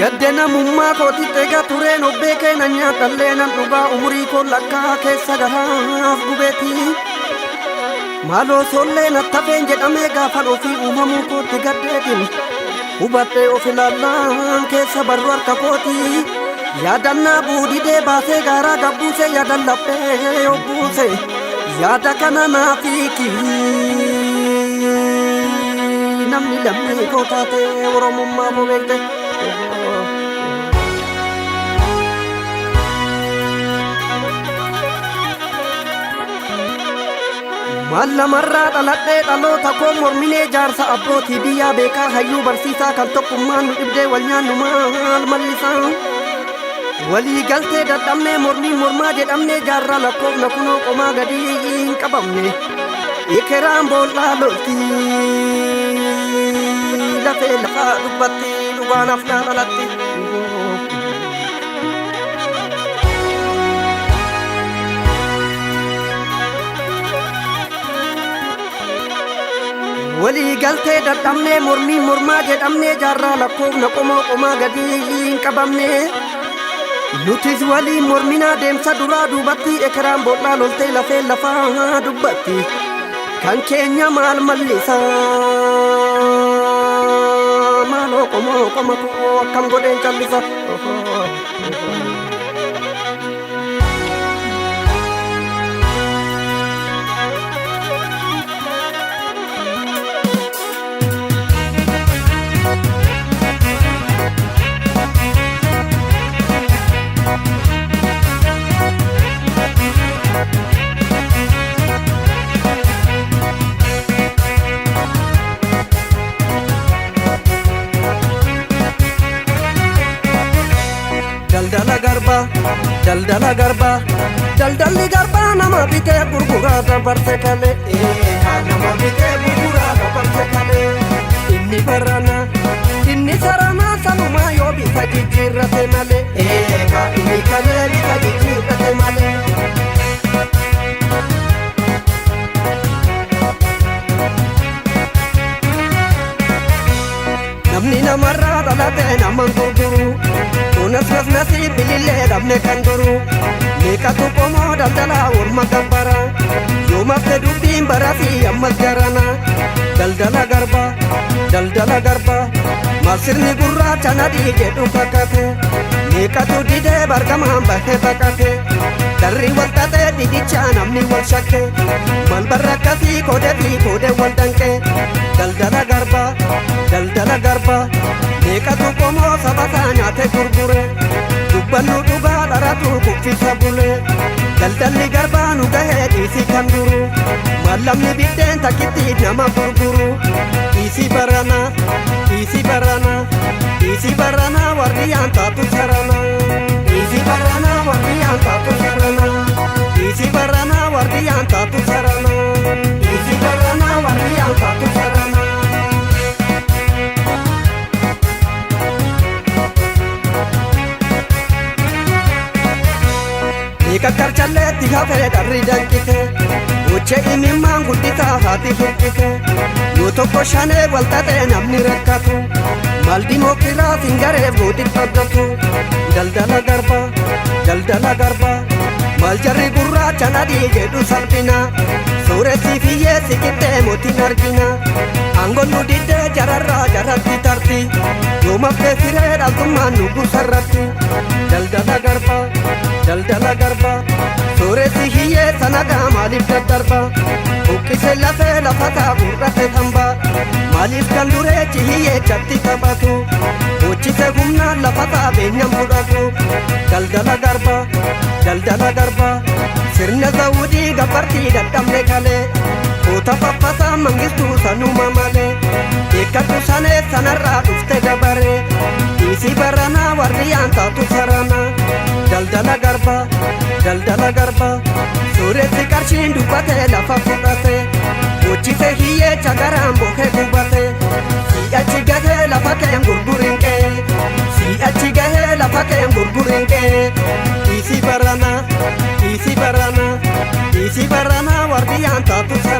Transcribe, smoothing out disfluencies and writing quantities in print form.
Yaddena mummaa kooti tega tureen obbeekee na nyaadhallee nan dhugaa umurii koo lakkaa keessa garaaf gubeeti. Maaloo sollee na tafeen jedhamee gaafan ofii uumamuu kootti gaddeetin hubadhee of ilaallaan keessa barru harka kooti. Yaadannaa buudhidee baasee gaaraa gabbuuse yaadan laphee obbuuse yaada kana naafiiki. Namni lammii koo taate oromummaa koo beekte. Mallamarraa dhaladhee dhaloota koo morminee jaarsa abbootii biyyaa beekaa hayyuu barsiisaa kan tokkummaan nu dhibdee wal nyaannu maal mallisaa. Walii galtee dadhabnee mormii mormaa jedhamnee jaarraa lakkoofna kunoo qomaa gadii hin qabamne. Ekeraan boollaa lolti lafee lafaa dubbatti dhugaan afnaa dhalatti. Walii galtee dadhabnee mormii mormaa jedhamnee jaarraa lakkoofna qomoo qomaa gadii hin qabamne. Nutis walii morminaa deemsa duraa duubatti ekeraan boollaa loltee lafee lafaa dubbatti. Kan keenya maal mallisaa maaloo qomoo qoma koo akkam godheen callisa. Daldala garba daldalli garba nama bitee gurguraa dabarse kalee. Nama bitee gurguraa dabarse kalee. Inni barana inni sarana sanuma yoo bisa jijjiirrate malee. Inni kalee bisa jijjiirrate malee. Namni namarraa dhalatee naman gurguru. Unas nasi bilillee dhabne kan duru. Meeqatu qomoo daldalaa orma gabbara. Yoo mafte dubbiin baraafi ammas garana. Daldala garba daldala garba masirni gurraacha nadii jedhu fakkate. Meeqatu didee bargamaan bahee baqate. Darri wal xaxee didicha namni wal shakke. Mal barra akkasii koodee koodee wal danqee. Daldala garba daldala garba meeqatu qomoo sabasaa nyaate gurgure. Dubbannu dhugaa dharatu kuffisa bule. Daldalli garbaa nu gahee dhiisii kan duru. Mallamni biddeen takkitti nama gurguru. Dhiisii barana dhiisii barana dhiisii barana warri yaantaatu sarana. Dhiisii barana warri yaantaatu sarana. Dhiisii barana warri yaantaatu sarana. Dhiisii barana warri yaantaatu sarana. Ika karchalleetti hafee dharri danqite. Uche imimmaan guddisaa haati hir'ite. Yoo tokko shanee wal xaxee namni rakkatu. Maal dimokiraas hin gareef gootiif abdatu. Daldala garba daldala garba maal jarri gurraacha nadii jedhu salphina. Suuressi fiyyeessi qixxee mootiin argina. Aangoon nu diddee jararraa jaratti tarti. Yoo maftee siree dhaltummaan nu gusarratti. Daldala garba daldala garba suuressi hiyyeessa nagaa maaliif daddarba. Buqqise lafee lafataa gurrate hamba. Maaliif kan dureechi hiyyeechatti taphatu. Hojjise humnaan lafataa beenyaan fudhatu. Daldala garba daldala garba sirna zawudii gabbartii dadhabne kalee. Koota faffasaa mangistuu sanuma malee. Eeggatu sanee sanarraa dhufte dabaree. Dhiisii baranaa warri yaantaatu sarana. Daldala garba daldala garba suuressi qarshiin dubbatee lafa fudhate. Hojjise hiyyeecha garaan bokee gubate. Si'achi gahee lafa keen gurgurinqee. Si'achi gahee lafa keen gurgurinqee. Dhiisii barana dhiisii barana dhiisii barana warri yaantaatu sarana.